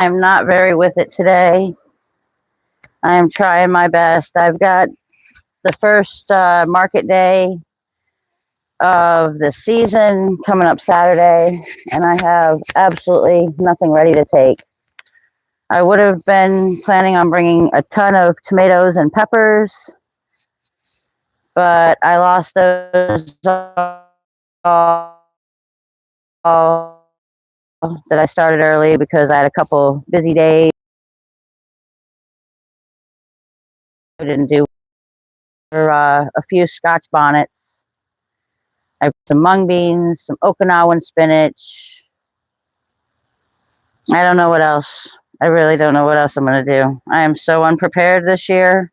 I'm not very with it today. I am trying my best. I've got the first market day of the season coming up Saturday, and I have absolutely nothing ready to take. I would have been planning on bringing a ton of tomatoes and peppers, but I lost those all that I started early because I had a couple busy days. I didn't do a few Scotch bonnets. I have some mung beans, some Okinawan spinach. I don't know what else. I really don't know what else I'm going to do. I am so unprepared this year.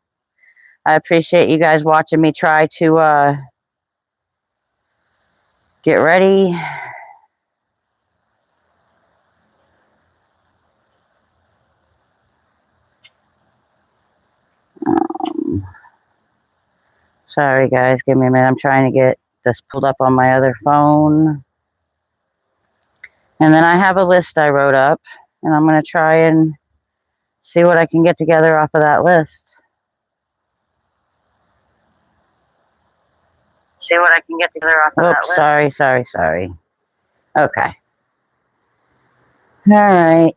I appreciate you guys watching me try to get ready. Sorry, guys. Give me a minute. I'm trying to get this pulled up on my other phone. And then I have a list I wrote up, and I'm going to try and see what I can get together off of that list. See what I can get together off of that list. Sorry. Okay. All right.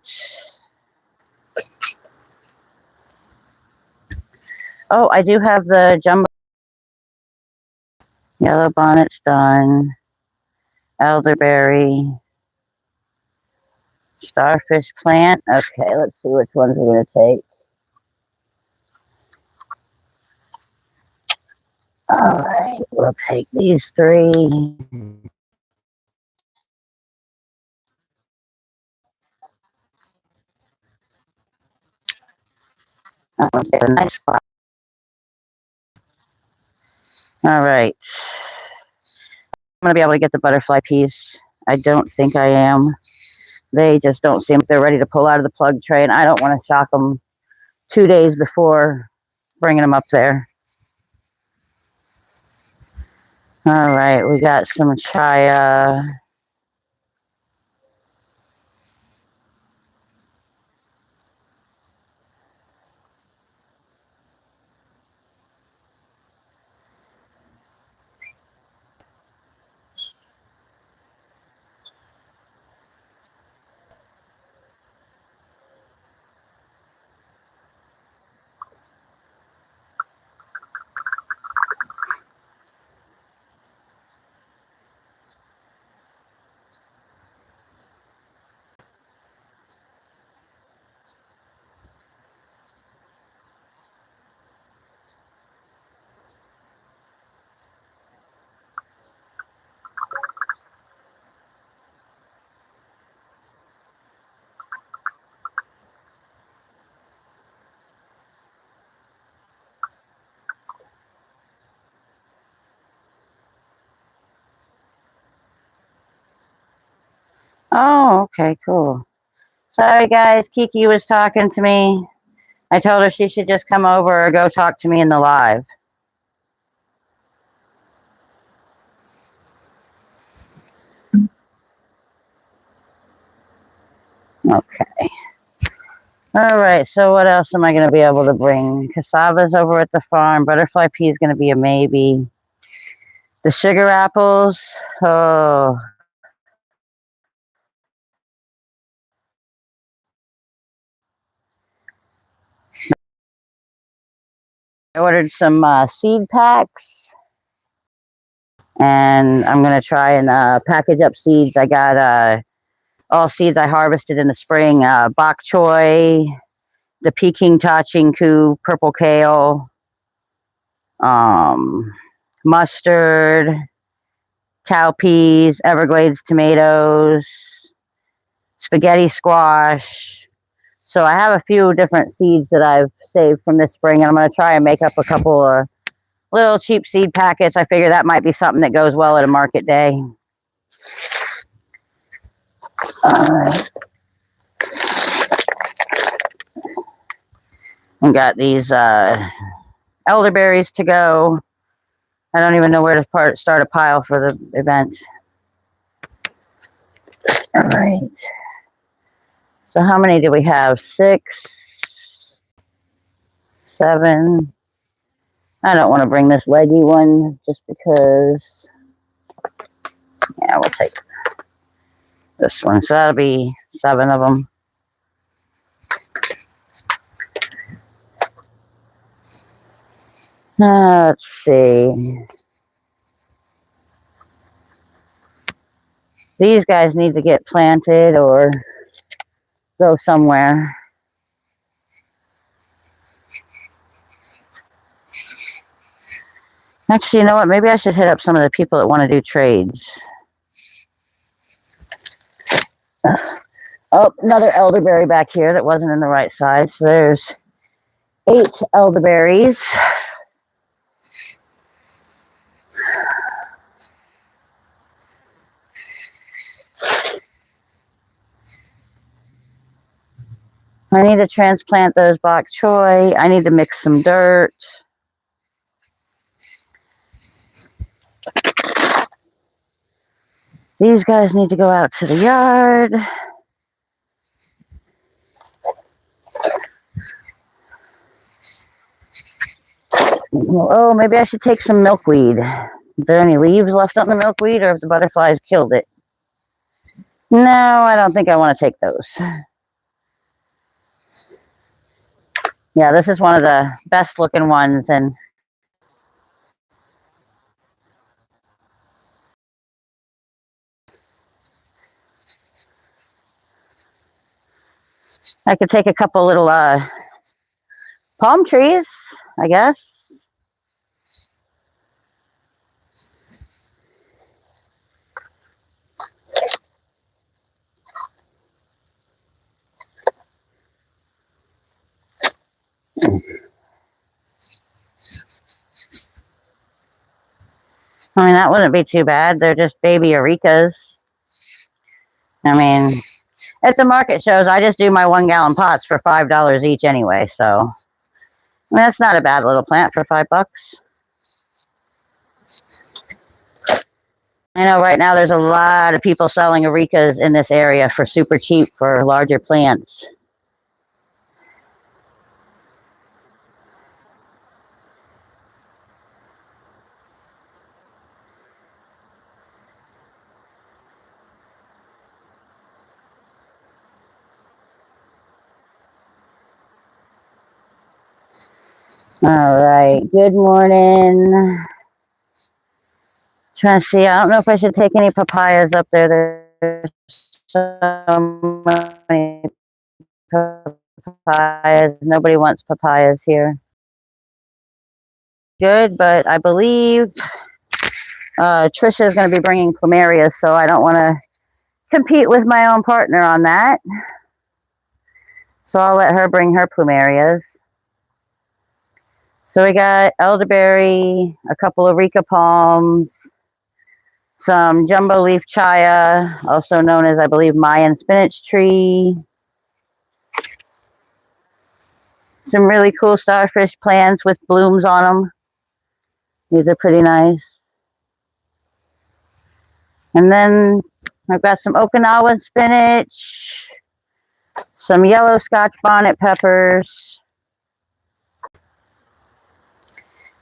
Oh, I do have the jumbo. Yellow bonnet's done. Elderberry. Starfish plant. Okay, let's see which ones we're going to take. All right, we'll take these three. I want to get a nice spot. All right. I'm going to be able to get the butterfly piece. I don't think I am. They just don't seem like they're ready to pull out of the plug tray, and I don't want to shock them 2 days before bringing them up there. All right, we got some chaya. Oh, okay, cool. Sorry, guys. Kiki was talking to me. I told her she should just come over or go talk to me in the live. Okay. All right, so what else am I going to be able to bring? Cassava's over at the farm. Butterfly pea is going to be a maybe. The sugar apples. Oh. I ordered some seed packs. And I'm going to try and package up seeds. I got all seeds I harvested in the spring. Bok choy, the Peking tachinku, purple kale, mustard, cowpeas, Everglades tomatoes, spaghetti squash. So I have a few different seeds that I've saved from this spring, and I'm going to try and make up a couple of little cheap seed packets. I figure that might be something that goes well at a market day. We got these elderberries to go. I don't even know where to start a pile for the event. All right. So how many do we have? 6, 7. I don't want to bring this leggy one just because. Yeah, we'll take this one. So that'll be 7 of them. Let's see. These guys need to get planted or go somewhere. Actually, you know what? Maybe I should hit up some of the people that want to do trades. Oh, another elderberry back here that wasn't in the right size. So there's 8 elderberries. I need to transplant those bok choy. I need to mix some dirt. These guys need to go out to the yard. Oh, maybe I should take some milkweed. Are there any leaves left on the milkweed, or if the butterflies killed it? No, I don't think I want to take those. Yeah, this is one of the best looking ones, and I could take a couple little palm trees, I guess. I mean, that wouldn't be too bad. They're just baby arecas. I mean, at the market shows, I just do my 1-gallon pots for $5 each anyway. So, I mean, that's not a bad little plant for $5. I know right now there's a lot of people selling arecas in this area for super cheap for larger plants. All right, good morning. Trying to see, I don't know if I should take any papayas up there. There's so many papayas. Nobody wants papayas here. Good, but I believe Trisha is going to be bringing plumerias, so I don't want to compete with my own partner on that. So I'll let her bring her plumerias. So we got elderberry, a couple of Rica palms, some jumbo leaf chaya, also known as, I believe, Mayan spinach tree. Some really cool starfish plants with blooms on them. These are pretty nice. And then I've got some Okinawan spinach, some yellow Scotch bonnet peppers.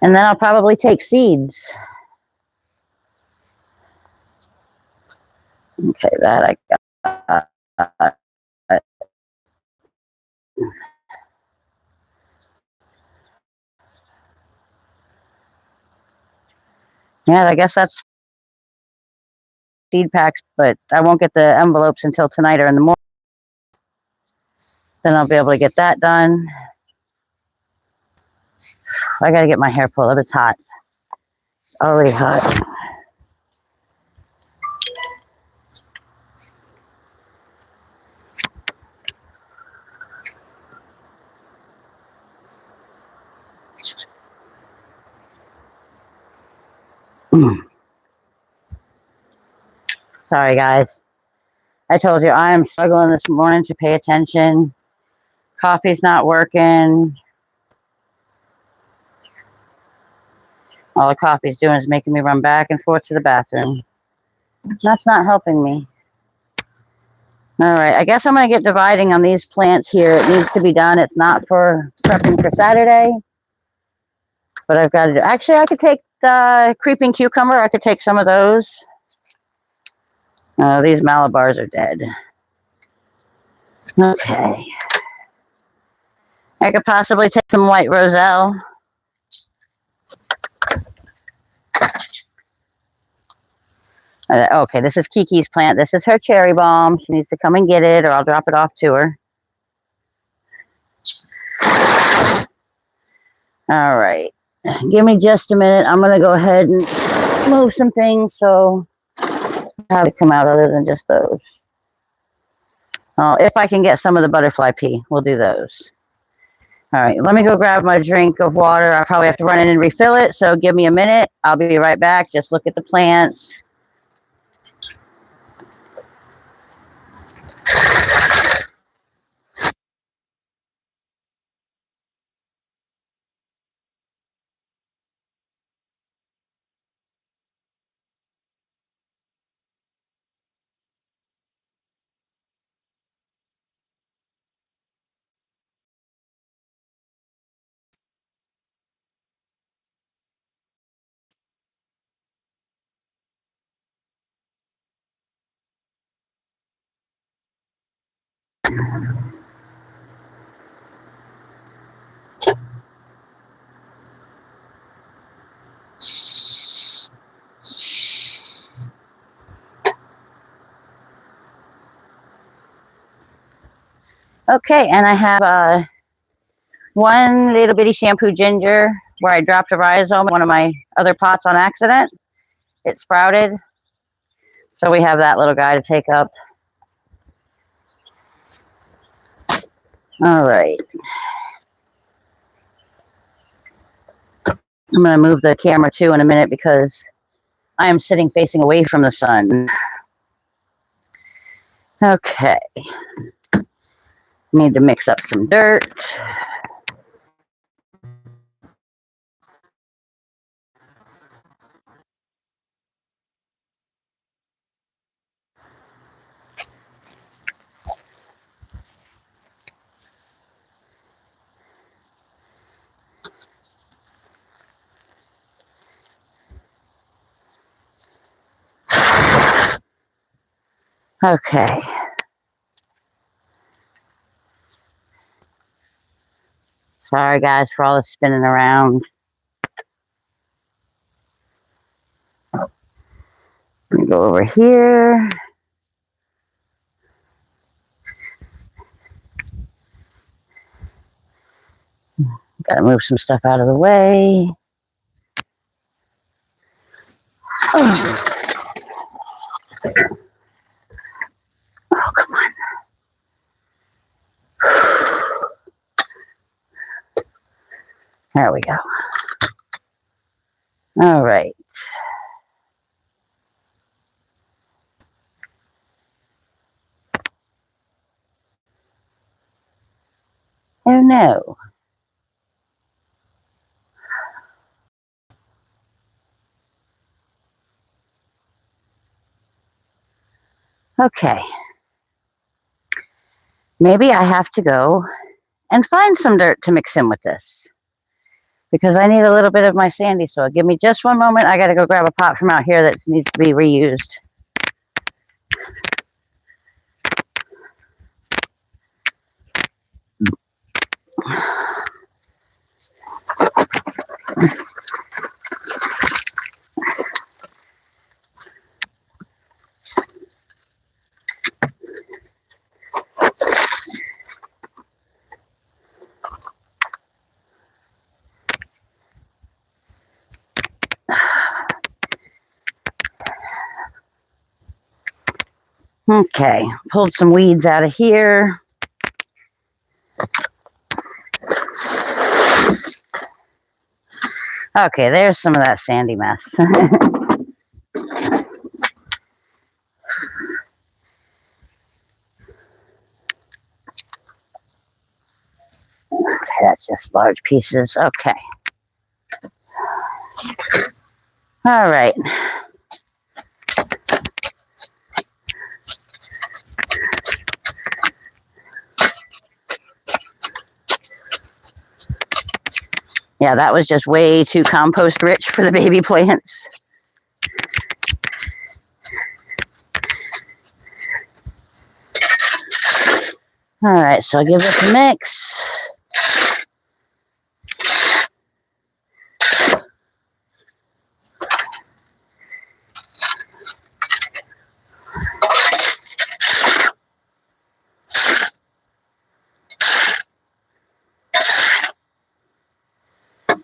And then I'll probably take seeds. Okay, that I got. Yeah, I guess that's seed packs, but I won't get the envelopes until tonight or in the morning. Then I'll be able to get that done. I gotta get my hair pulled up. It's hot. Already hot. Sorry, guys. I told you I am struggling this morning to pay attention. Coffee's not working. All the coffee's doing is making me run back and forth to the bathroom. That's not helping me. All right, I guess I'm going to get dividing on these plants here. It needs to be done. It's not for prepping for Saturday, but I've got to do. Actually, I could take the creeping cucumber. I could take some of those. Oh, these Malabars are dead. Okay. I could possibly take some white roselle. Okay, this is Kiki's plant. This is her cherry bomb. She needs to come and get it, or I'll drop it off to her. All right. Give me just a minute. I'm going to go ahead and move some things so I have it come out other than just those. Oh, if I can get some of the butterfly pea, we'll do those. All right, let me go grab my drink of water. I'll probably have to run in and refill it, so give me a minute. I'll be right back. Just look at the plants. Okay, and I have one little bitty shampoo ginger where I dropped a rhizome in one of my other pots on accident. It sprouted. So we have that little guy to take up. All right. I'm going to move the camera too in a minute because I am sitting facing away from the sun. Okay. Need to mix up some dirt. Okay. Sorry guys for all the spinning around. Let me go over here. Gotta move some stuff out of the way. Oh, come on. There we go. All right. Oh no. Okay. Maybe I have to go and find some dirt to mix in with this because I need a little bit of my sandy soil. Give me just one moment. I got to go grab a pot from out here that needs to be reused. Okay, pulled some weeds out of here. Okay, there's some of that sandy mess. Okay, that's just large pieces. Okay. All right. Yeah, that was just way too compost rich for the baby plants. All right, so I'll give this a mix.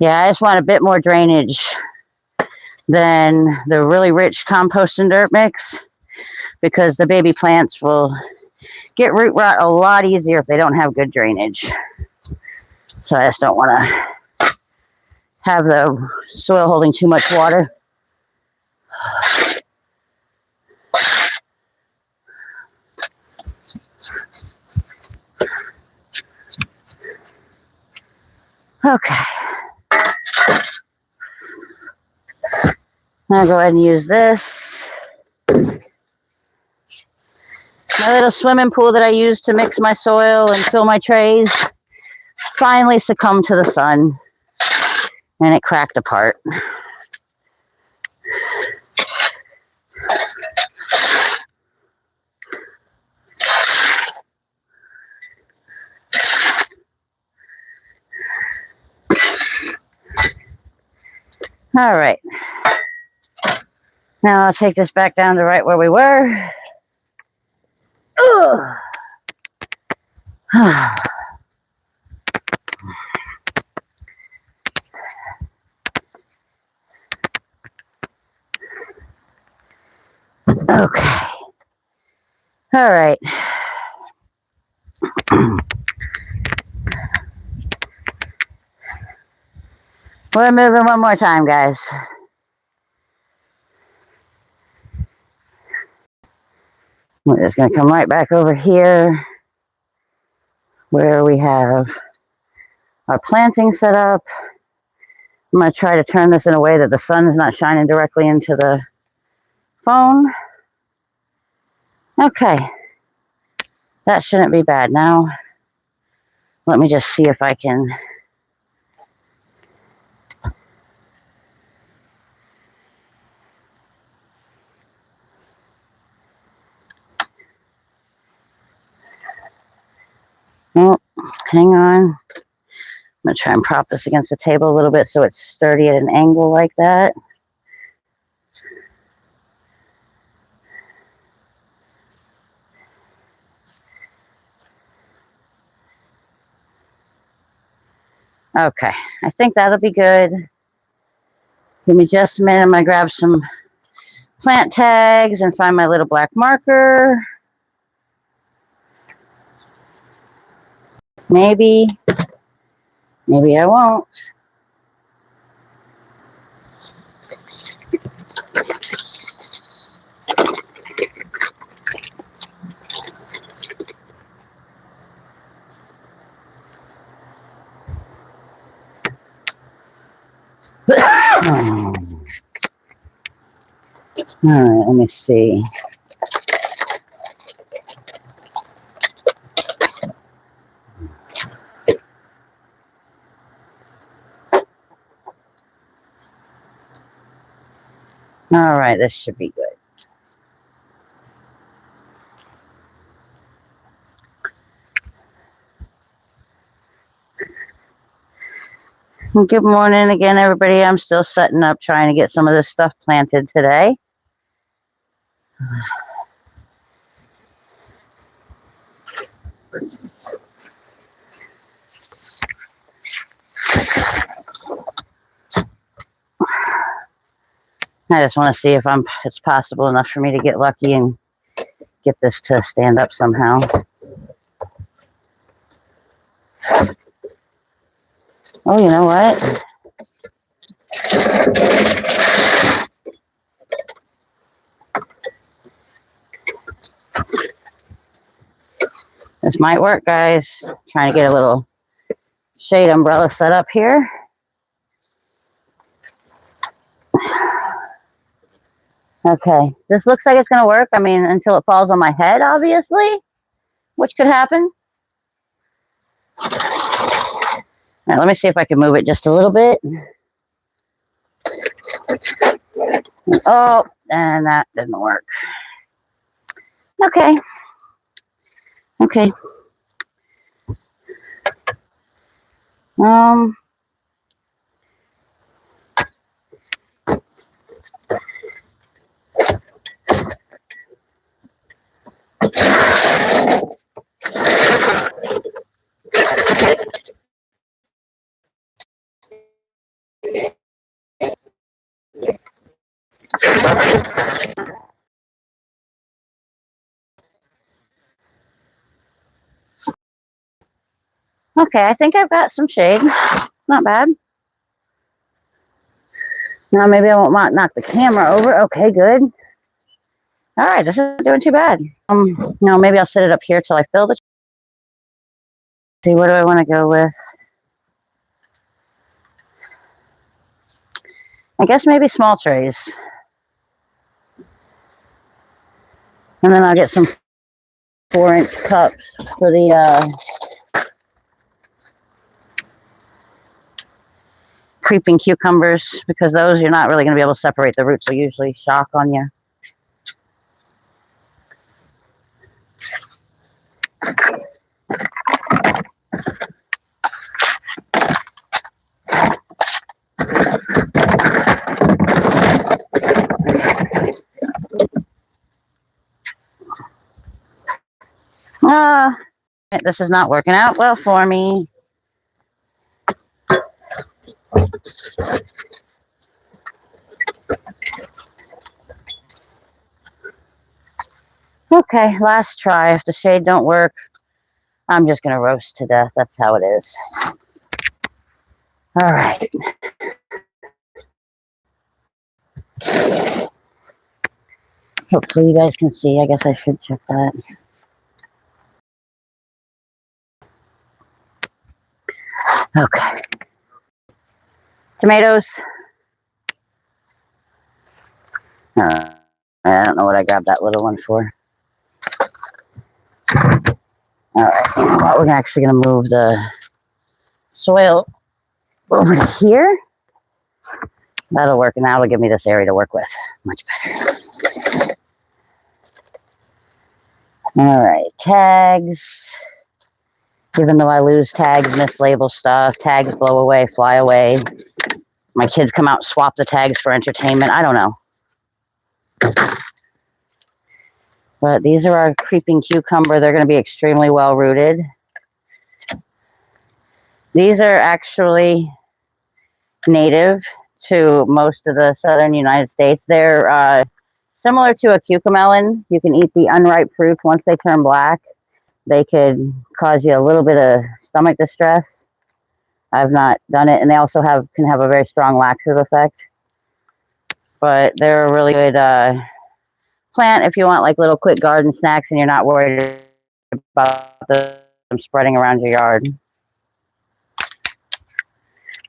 Yeah, I just want a bit more drainage than the really rich compost and dirt mix, because the baby plants will get root rot a lot easier if they don't have good drainage. So I just don't want to have the soil holding too much water. Okay. I'll go ahead and use this. My little swimming pool that I use to mix my soil and fill my trays finally succumbed to the sun, and it cracked apart. All right. Now I'll take this back down to right where we were. Ugh. Okay. All right. We're moving one more time, guys. We're just going to come right back over here where we have our planting set up. I'm going to try to turn this in a way that the sun is not shining directly into the phone. Okay. That shouldn't be bad. Now, let me just see if I can... Oh, hang on. I'm going to try and prop this against the table a little bit so it's sturdy at an angle like that. Okay, I think that'll be good. Give me just a minute. I'm going to grab some plant tags and find my little black marker. Maybe I won't. All right, let me see. All right, this should be good. Well, good morning again, everybody. I'm still setting up, trying to get some of this stuff planted today. I just want to see if it's possible enough for me to get lucky and get this to stand up somehow. Oh, you know what? This might work, guys. Trying to get a little shade umbrella set up here. Okay, this looks like it's going to work. I mean, until it falls on my head, obviously, which could happen. All right, let me see if I can move it just a little bit. Oh, and that didn't work. Okay. Okay. Um, okay, I think I've got some shade. Not bad. Now maybe I won't knock the camera over. Okay, good. All right, this isn't doing too bad. No, maybe I'll set it up here till I fill the. See, what do I want to go with? I guess maybe small trays. And then I'll get some 4-inch cups for the creeping cucumbers, because those you're not really going to be able to separate. The roots will usually shock on you. This is not working out well for me. Okay, last try. If the shade don't work, I'm just going to roast to death. That's how it is. All right. Hopefully you guys can see. I guess I should check that. Okay. Tomatoes. I don't know what I grabbed that little one for. All right. You know what? We're actually going to move the soil over here. That'll work, and that'll give me this area to work with. Much better. All right. Tags. Even though I lose tags, mislabel stuff, tags blow away, fly away. My kids come out and swap the tags for entertainment. I don't know. But these are our creeping cucumber. They're going to be extremely well rooted. These are actually native to most of the southern United States. They're similar to a cucamelon. You can eat the unripe fruits. Once they turn black, they could cause you a little bit of stomach distress. I've not done it. And they also can have a very strong laxative effect. But they're a really good plant if you want like little quick garden snacks and you're not worried about them spreading around your yard.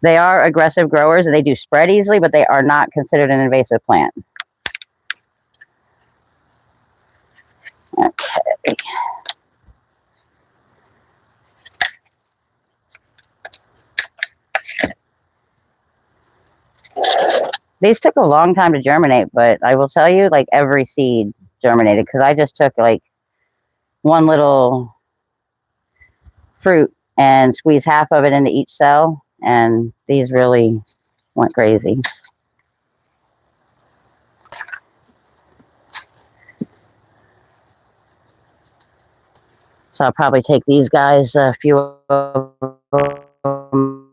They are aggressive growers and they do spread easily, but they are not considered an invasive plant. Okay. These took a long time to germinate, but I will tell you, like every seed germinated because I just took like one little fruit and squeezed half of it into each cell, and these really went crazy. So I'll probably take these guys, a few of them,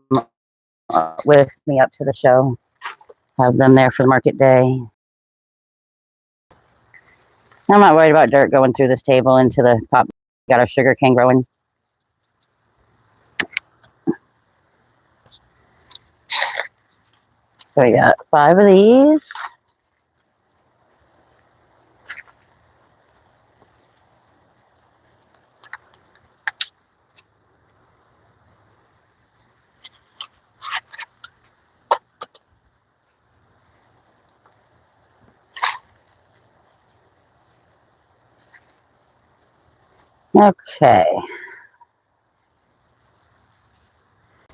with me up to the show. Have them there for the market day. I'm not worried about dirt going through this table into the pot. Got our sugar cane growing. So we got 5 of these. Okay.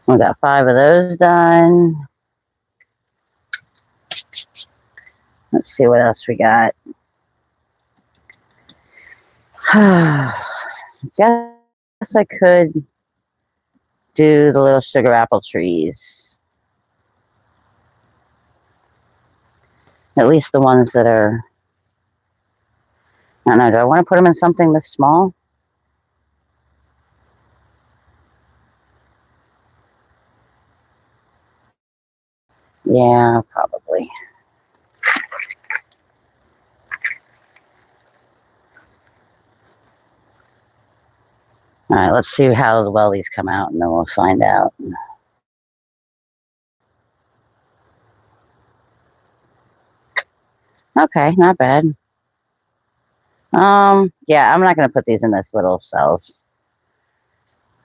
We got 5 of those done. Let's see what else we got. Guess I could do the little sugar apple trees. At least the ones that are... I don't know, do I want to put them in something this small? Yeah, probably. All right, let's see how well these come out, and then we'll find out. Okay, not bad. Yeah, I'm not going to put these in this little cells.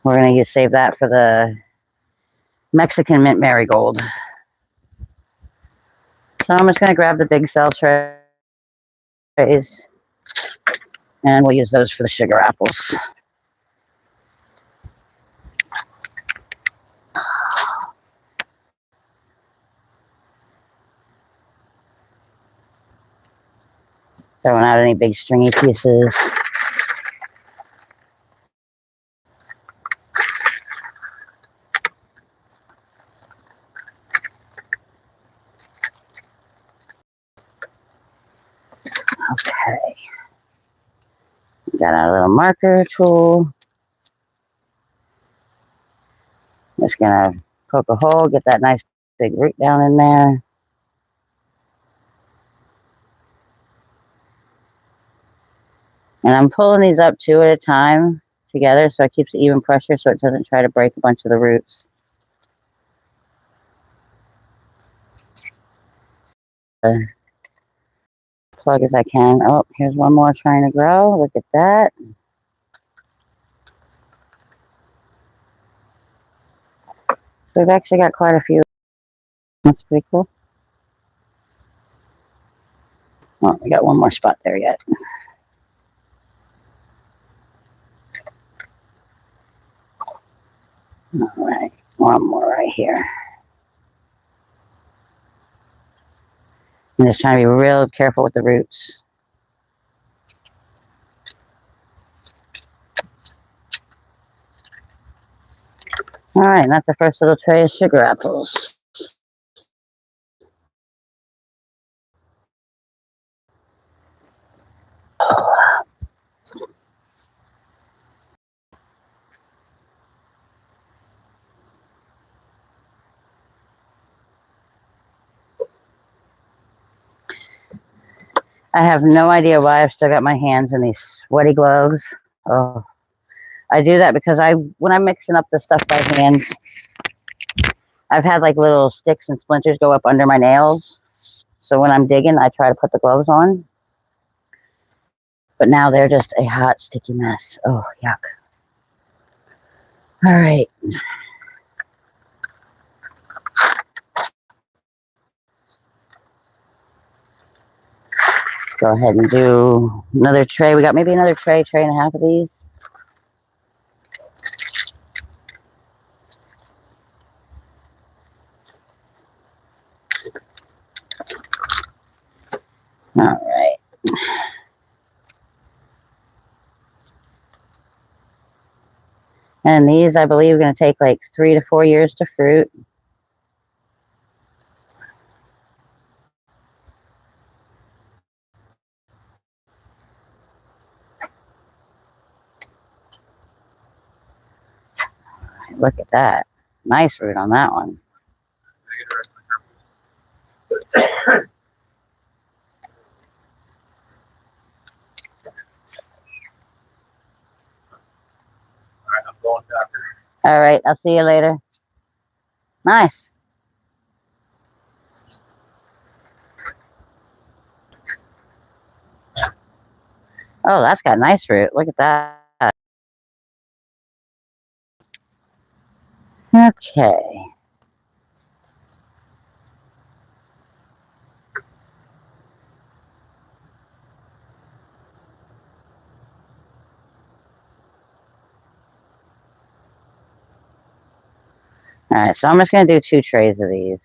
We're going to save that for the Mexican mint marigold. So I'm just going to grab the big cell trays, and we'll use those for the sugar apples. Throwing out any big stringy pieces. Okay. Got our little marker tool. Just gonna poke a hole, get that nice big root down in there. And I'm pulling these up 2 at a time together so it keeps even pressure so it doesn't try to break a bunch of the roots. Plug as I can. Oh, here's one more trying to grow. Look at that. So we've actually got quite a few. That's pretty cool. Oh, we got one more spot there yet. All right, one more right here. I'm just trying to be real careful with the roots. All right, and that's the first little tray of sugar apples. I have no idea why I've still got my hands in these sweaty gloves. Oh, I do that because when I'm mixing up the stuff by hand, I've had like little sticks and splinters go up under my nails. So when I'm digging, I try to put the gloves on. But now they're just a hot, sticky mess. Oh, yuck. All right. Go ahead and do another tray. We got maybe another tray and a half of these. All right. And these, I believe, are going to take like 3 to 4 years to fruit. Look at that. Nice root on that one. All right, I'll see you later. Nice. Oh, that's got nice root. Look at that. Okay. Alright, so I'm just going to do 2 trays of these.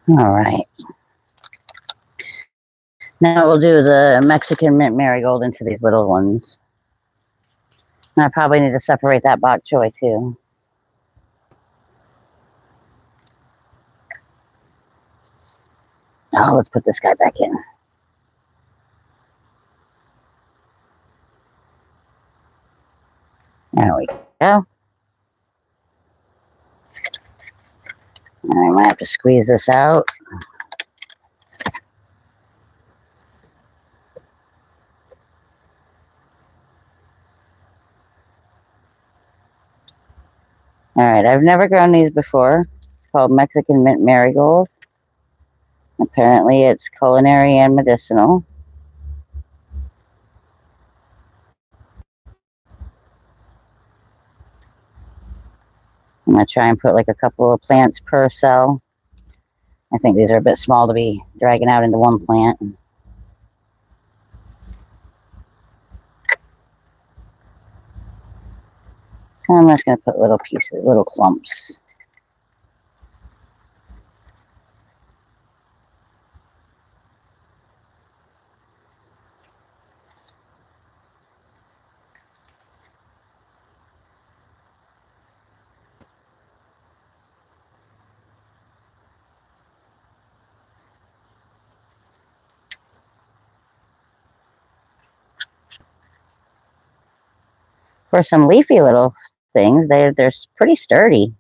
Alright. Now we'll do the Mexican mint marigold into these little ones. And I probably need to separate that bok choy too. Oh, let's put this guy back in. There we go. I might have to squeeze this out. Alright, I've never grown these before. It's called Mexican mint marigold. Apparently it's culinary and medicinal. I'm going to try and put like a couple of plants per cell. I think these are a bit small to be dragging out into one plant. I'm just going to put little pieces, little clumps. For some leafy little things, they're pretty sturdy.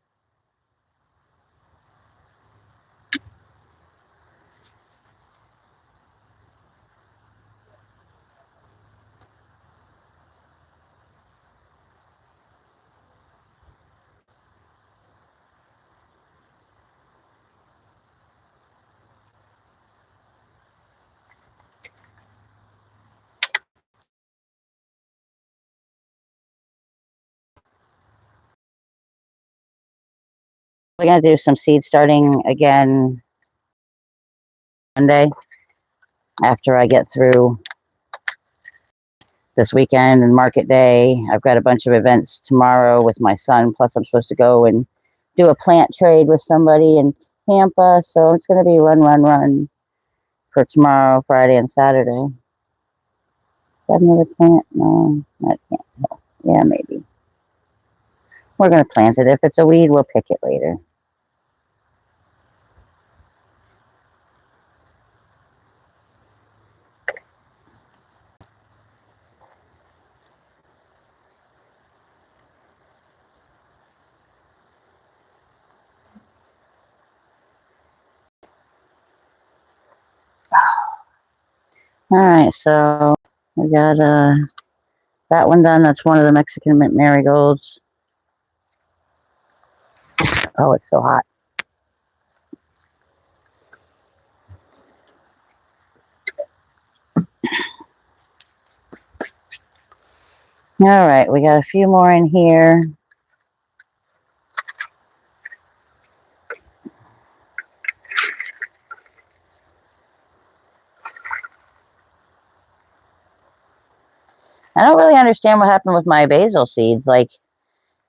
We're going to do some seed starting again Monday after I get through this weekend and market day. I've got a bunch of events tomorrow with my son, plus I'm supposed to go and do a plant trade with somebody in Tampa, so it's going to be run for tomorrow, Friday, and Saturday. Is that another plant? No, that can't help. Yeah, maybe. We're going to plant it. If it's a weed, we'll pick it later. Alright, so we got that one done. That's one of the Mexican mint marigolds. Oh, it's so hot. Alright, we got a few more in here. I don't really understand what happened with my basil seeds. Like,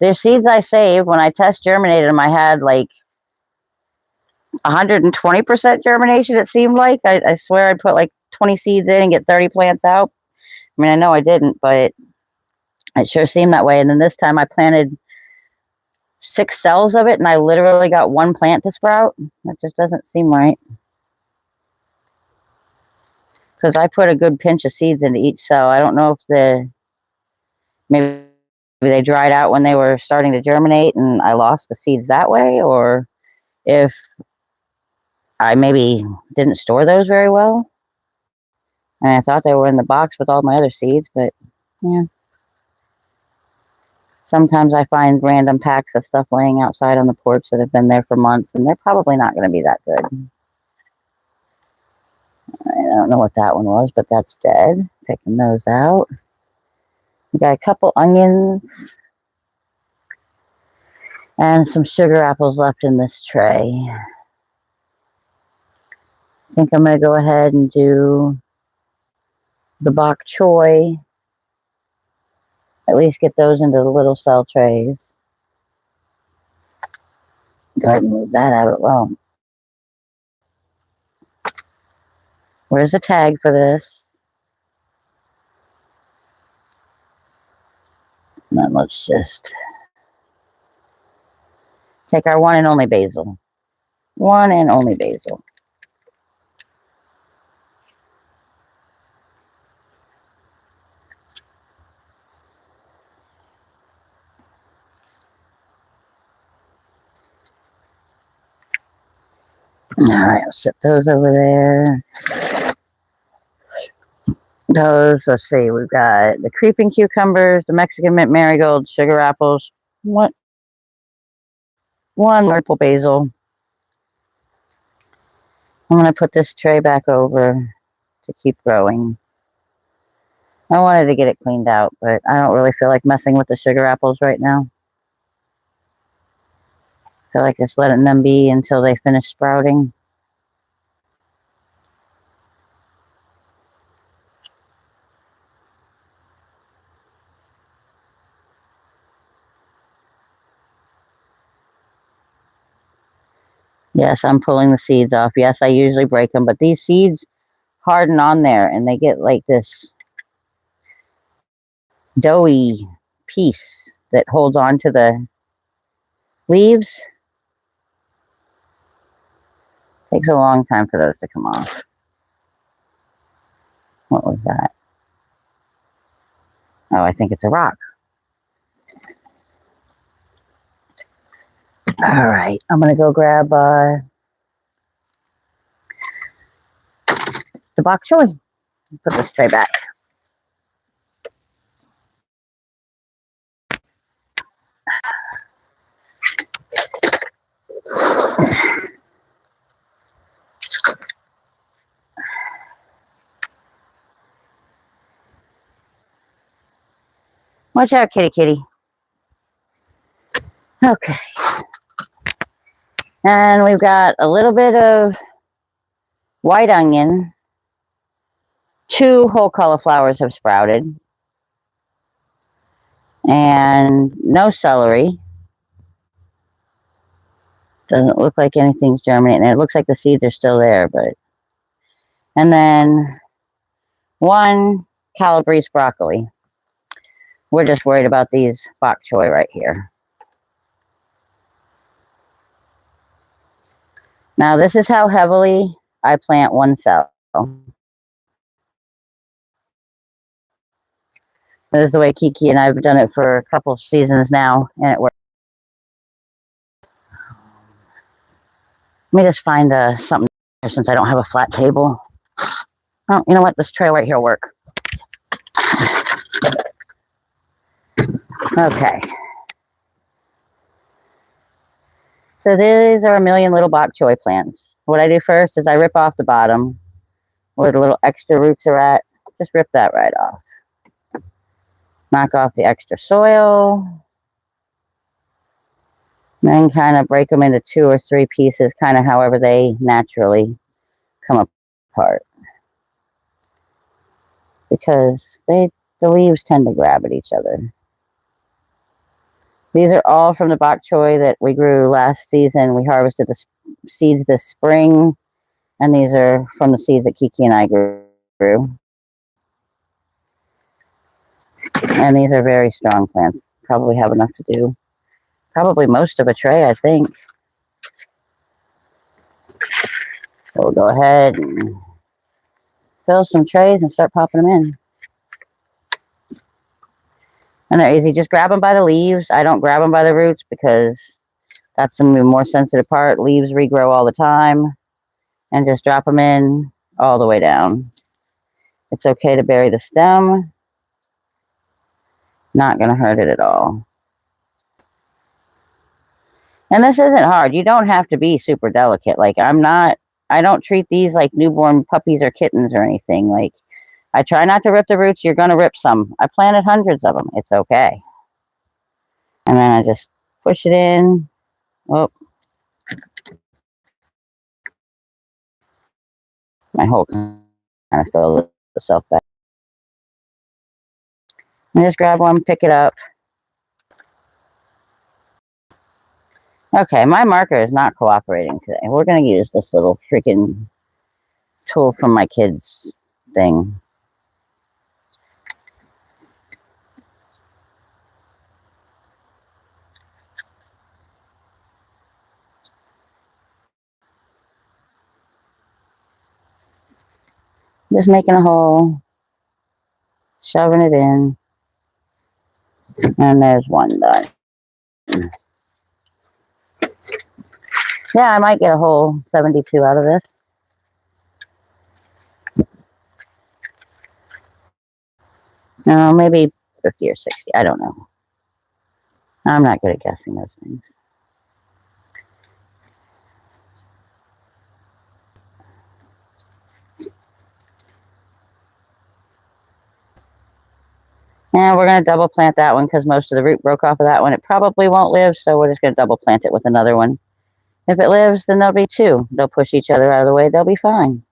there's seeds I saved. When I test germinated them, I had like 120% germination, it seemed like. I swear I put like 20 seeds in and get 30 plants out. I mean, I know I didn't, but it sure seemed that way. And then this time I planted 6 cells of it, and I literally got 1 plant to sprout. That just doesn't seem right. Because I put a good pinch of seeds into each cell. I don't know if maybe they dried out when they were starting to germinate and I lost the seeds that way, or if I maybe didn't store those very well. And I thought they were in the box with all my other seeds, but yeah. Sometimes I find random packs of stuff laying outside on the porch that have been there for months, and they're probably not going to be that good. I don't know what that one was, but that's dead. picking those out. We got a couple onions and some sugar apples left in this tray. I think I'm going to go ahead and do the bok choy. At least get those into the little cell trays. Go ahead and move that out. Well, where's the tag for this? And then let's just take our one and only basil. One and only basil. All right, I'll set those over there. Those, let's see, we've got the creeping cucumbers, the Mexican mint marigold, sugar apples, one purple basil. I'm going to put this tray back over to keep growing. I wanted to get it cleaned out, but I don't really feel like messing with the sugar apples right now. I feel like just letting them be until they finish sprouting. Yes, I'm pulling the seeds off. Yes, I usually break them, but these seeds harden on there and they get like this doughy piece that holds on to the leaves. Takes a long time for those to come off. What was that? Oh, I think it's a rock. All right, I'm going to go grab the bok choy. Put this tray back. Watch out, kitty kitty. Okay. And we've got a little bit of white onion. 2 whole cauliflowers have sprouted. And no celery. Doesn't look like anything's germinating. It looks like the seeds are still there, but... And then 1 calabrese broccoli. We're just worried about these bok choy right here. Now, this is how heavily I plant 1 cell. This is the way Kiki and I have done it for a couple of seasons now, and it works. Let me just find something since I don't have a flat table. Oh, you know what? This tray right here will work. Okay. So these are a million little bok choy plants. What I do first is I rip off the bottom where the little extra roots are at. Just rip that right off. Knock off the extra soil. Then kind of break them into 2 or 3 pieces, kind of however they naturally come apart. Because the leaves tend to grab at each other. These are all from the bok choy that we grew last season. We harvested the seeds this spring. And these are from the seeds that Kiki and I grew. And these are very strong plants. Probably have enough to do. Probably most of a tray, I think. So we'll go ahead and fill some trays and start popping them in. And they're easy. Just grab them by the leaves. I don't grab them by the roots because that's the more sensitive part. Leaves regrow all the time. And just drop them in all the way down. It's okay to bury the stem. Not going to hurt it at all. And this isn't hard. You don't have to be super delicate. Like I don't treat these like newborn puppies or kittens or anything. Like I try not to rip the roots. You're going to rip some. I planted hundreds of them. It's okay. And then I just push it in. Oh, my hole kind of filled itself back. And just grab one, pick it up. Okay, my marker is not cooperating today. We're going to use this little freaking tool from my kids' thing. Just making a hole, shoving it in, and there's one done. Yeah, I might get a whole 72 out of this. No, maybe 50 or 60. I don't know. I'm not good at guessing those things. And we're going to double plant that one because most of the root broke off of that one. It probably won't live, so we're just going to double plant it with another one. If it lives, then there'll be two. They'll push each other out of the way. They'll be fine.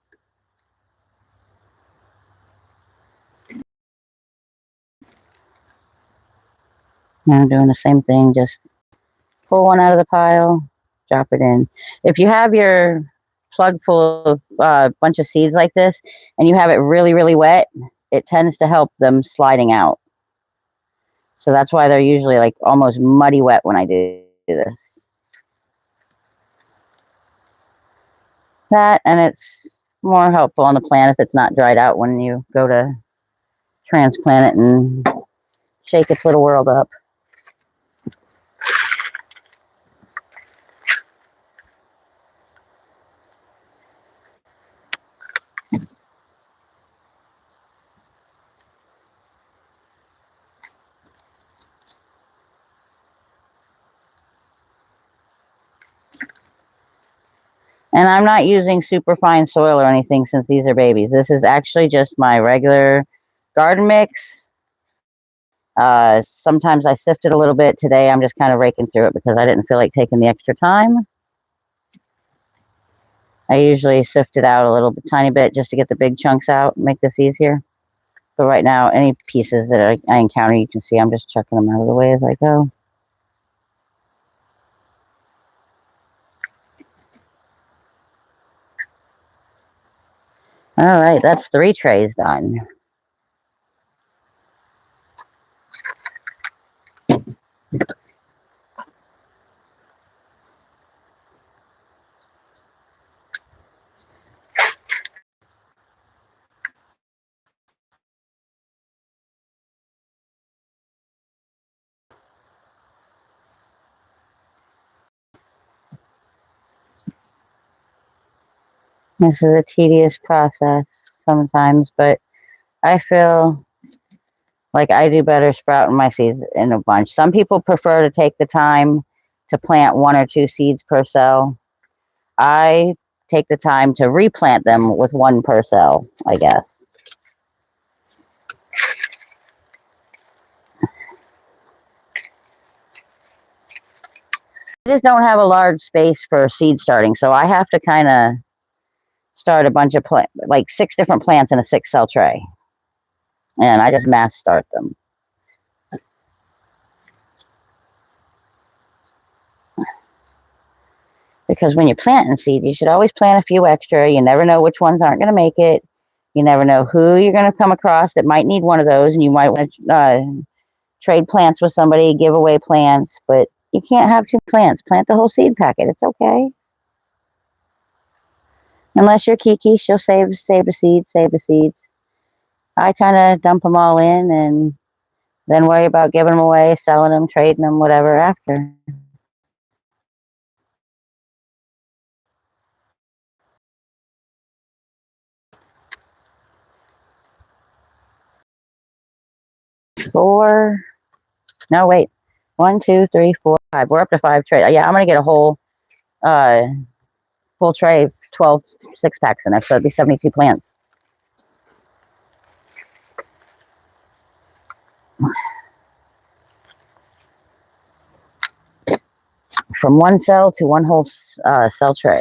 Now I'm doing the same thing. Just pull one out of the pile, drop it in. If you have your plug full of a bunch of seeds like this and you have it really, really wet, it tends to help them sliding out. So that's why they're usually like almost muddy wet when I do this. That, and it's more helpful on the plant if it's not dried out when you go to transplant it and shake its little world up. And I'm not using super fine soil or anything since these are babies. This is actually just my regular garden mix. Sometimes I sift it a little bit. Today I'm just kind of raking through it because I didn't feel like taking the extra time. I usually sift it out a little bit, tiny bit just to get the big chunks out and make this easier. But right now, any pieces that I encounter, you can see I'm just chucking them out of the way as I go. All right, that's 3 trays done. This is a tedious process sometimes, but I feel like I do better sprouting my seeds in a bunch. Some people prefer to take the time to plant 1 or 2 seeds per cell. I take the time to replant them with 1 per cell, I guess. I just don't have a large space for seed starting, so I have to kind of start a bunch of like 6 different plants in a 6-cell tray, and I just mass start them. Because when you're planting seeds, you should always plant a few extra. You never know which ones aren't going to make it. You never know who you're going to come across that might need one of those, and you might want to trade plants with somebody, give away plants, but you can't have 2 plants. Plant the whole seed packet. It's okay. Unless you're Kiki, she'll save the seeds, save the seeds. I kind of dump them all in and then worry about giving them away, selling them, trading them, whatever after. Four. No, wait. 1, 2, 3, 4, 5. We're up to 5 trays. Yeah, I'm gonna get a whole full tray, 12 6-packs in there, so it'd be 72 plants. From one cell to one whole cell tray.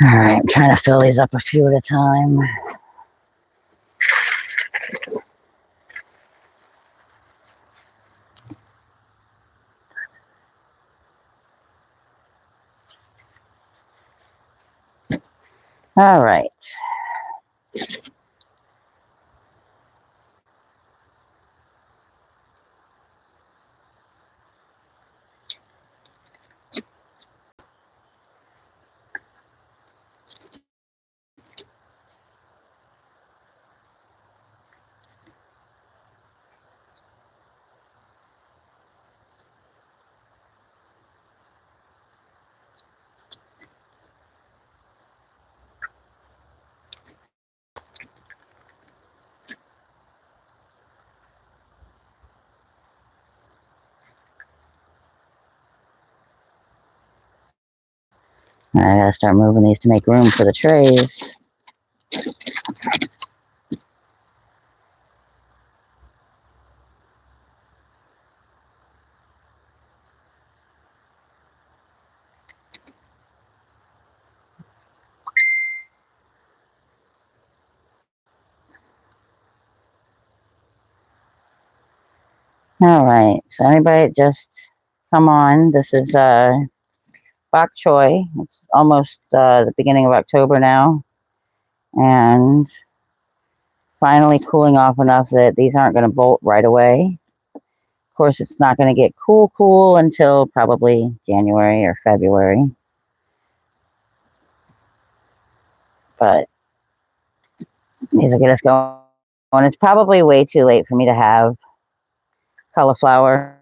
All right, I'm trying to fill these up a few at a time. All right. I gotta start moving these to make room for the trays. All right, so anybody just come on. This is bok choy. It's almost the beginning of October now, and finally cooling off enough that these aren't going to bolt right away. Of course, it's not going to get cool until probably January or February, but these will get us going. And it's probably way too late for me to have cauliflower.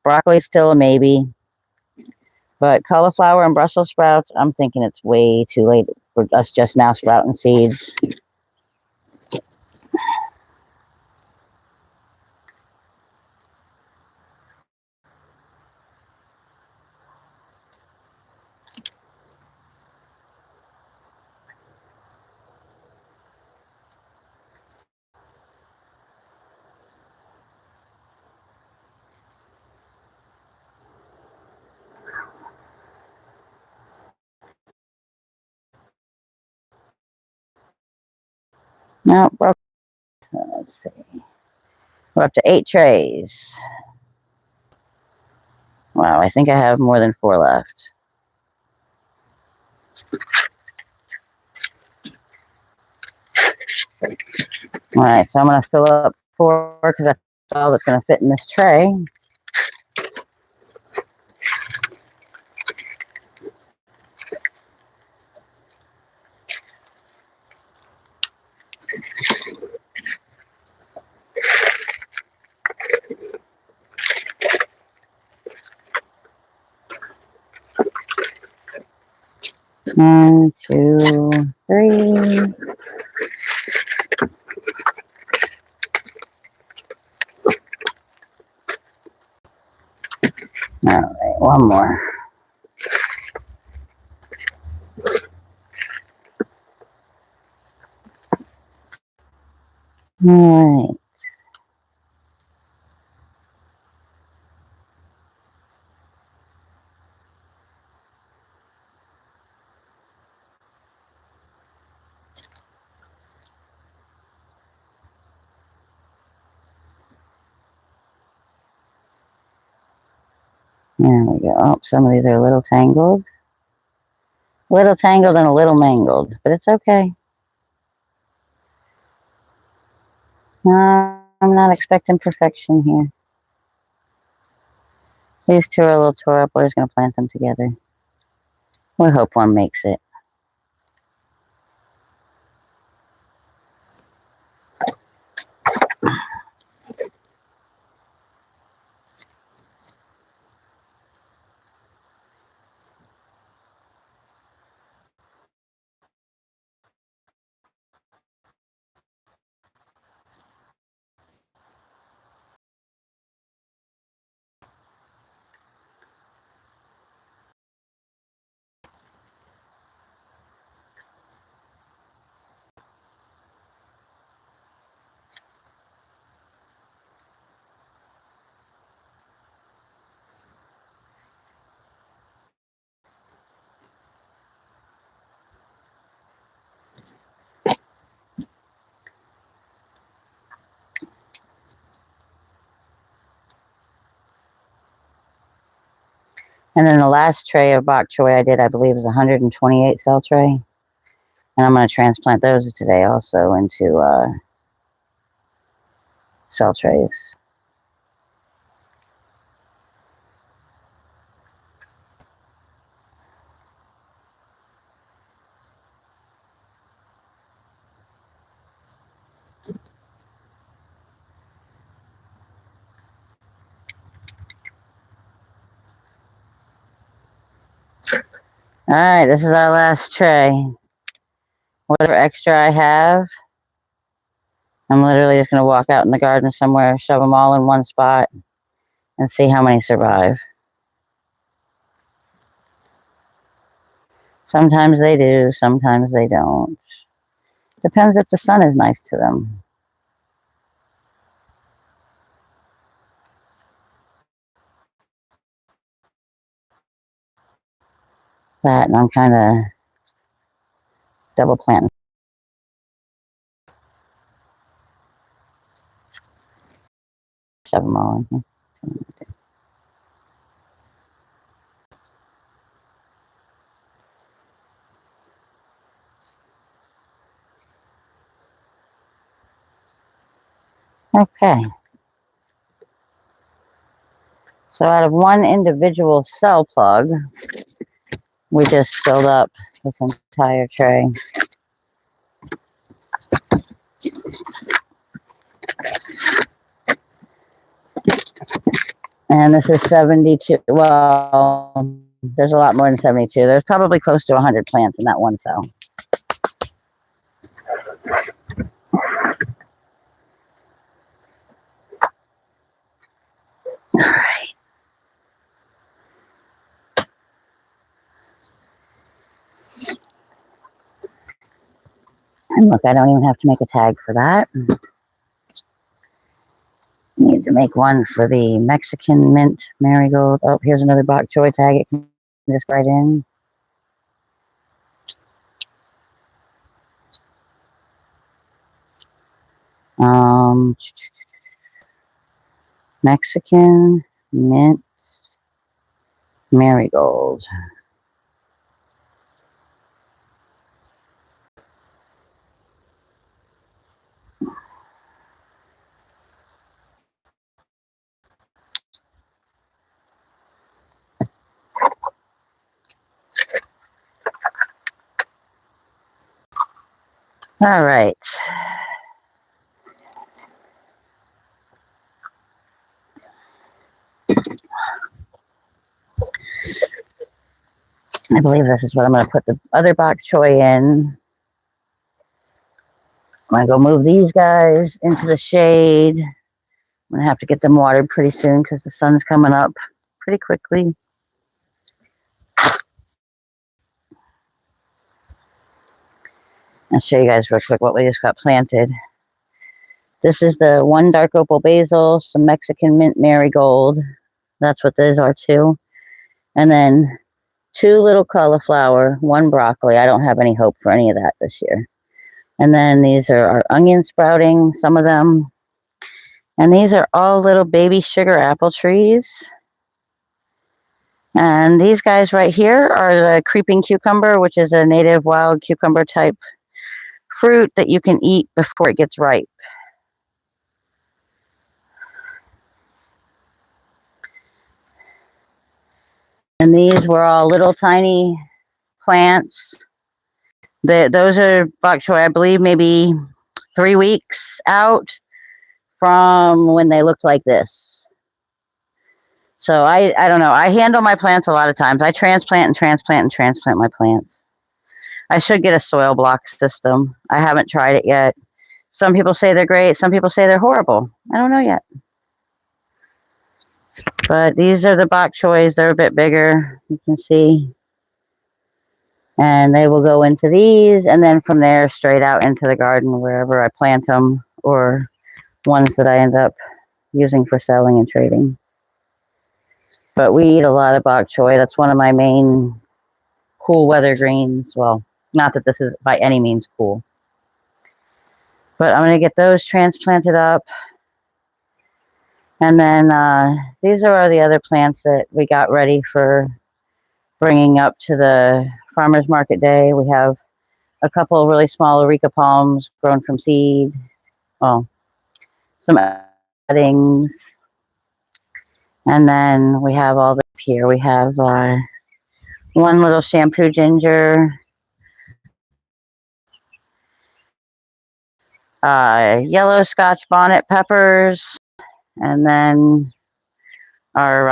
Broccoli's still a maybe, but cauliflower and Brussels sprouts, I'm thinking it's way too late for us just now sprouting seeds. No, let's see. We're up to 8 trays. Wow, I think I have more than 4 left. All right, so I'm going to fill up 4 because that's all that's going to fit in this tray. One, two, three. All right, one more. All right. There we go. Oh, some of these are a little tangled. A little tangled and a little mangled, but it's okay. No, I'm not expecting perfection here. These 2 are a little tore up. We're just going to plant them together. We hope one makes it. And then the last tray of bok choy I did, I believe, was 128 cell tray. And I'm going to transplant those today also into cell trays. All right, this is our last tray. Whatever extra I have, I'm literally just going to walk out in the garden somewhere, shove them all in one spot, and see how many survive. Sometimes they do, sometimes they don't. Depends if the sun is nice to them. That, and I'm kind of double planting. Shove them all in. Okay. So out of one individual cell plug, we just filled up this entire tray. And this is 72. Well, there's a lot more than 72. There's probably close to 100 plants in that one cell. All right. And look, I don't even have to make a tag for that. Need to make one for the Mexican mint marigold. Oh, here's another bok choy tag. It can just right in. Mexican mint marigold. All right. I believe this is what I'm going to put the other bok choy in. I'm going to go move these guys into the shade. I'm going to have to get them watered pretty soon because the sun's coming up pretty quickly. I'll show you guys real quick what we just got planted. This is the one dark opal basil, some Mexican mint marigold. That's what those are too. And then 2 little cauliflower, 1 broccoli. I don't have any hope for any of that this year. And then these are our onion sprouting, some of them. And these are all little baby sugar apple trees. And these guys right here are the creeping cucumber, which is a native wild cucumber type fruit that you can eat before it gets ripe. And these were all little tiny plants. Those are bok choy, I believe, maybe 3 weeks out from when they looked like this. So I don't know. I handle my plants a lot of times. I transplant and transplant and transplant my plants. I should get a soil block system. I haven't tried it yet. Some people say they're great. Some people say they're horrible. I don't know yet. But these are the bok choys. They're a bit bigger. You can see. And they will go into these. And then from there, straight out into the garden, wherever I plant them. Or ones that I end up using for selling and trading. But we eat a lot of bok choy. That's one of my main cool weather greens. Well, not that this is by any means cool. But I'm going to get those transplanted up. And then these are the other plants that we got ready for bringing up to the farmer's market day. We have a couple really small areca palms grown from seed. Well, some cuttings. And then we have all the here. We have one little shampoo ginger, yellow Scotch bonnet peppers, and then our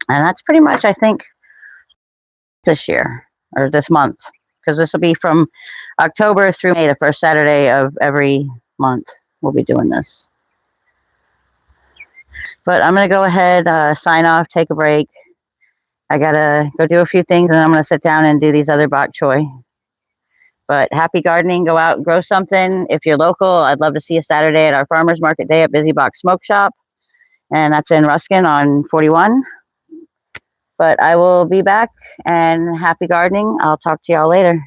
and that's pretty much, I think, this year or this month, because this will be from October through May, the first Saturday of every month. We'll be doing this. But I'm going to go ahead, sign off, take a break. I got to go do a few things, and then I'm going to sit down and do these other bok choy. But happy gardening. Go out and grow something. If you're local, I'd love to see you Saturday at our farmer's market day at Busy Box Smoke Shop. And that's in Ruskin on 41. But I will be back, and happy gardening. I'll talk to y'all later.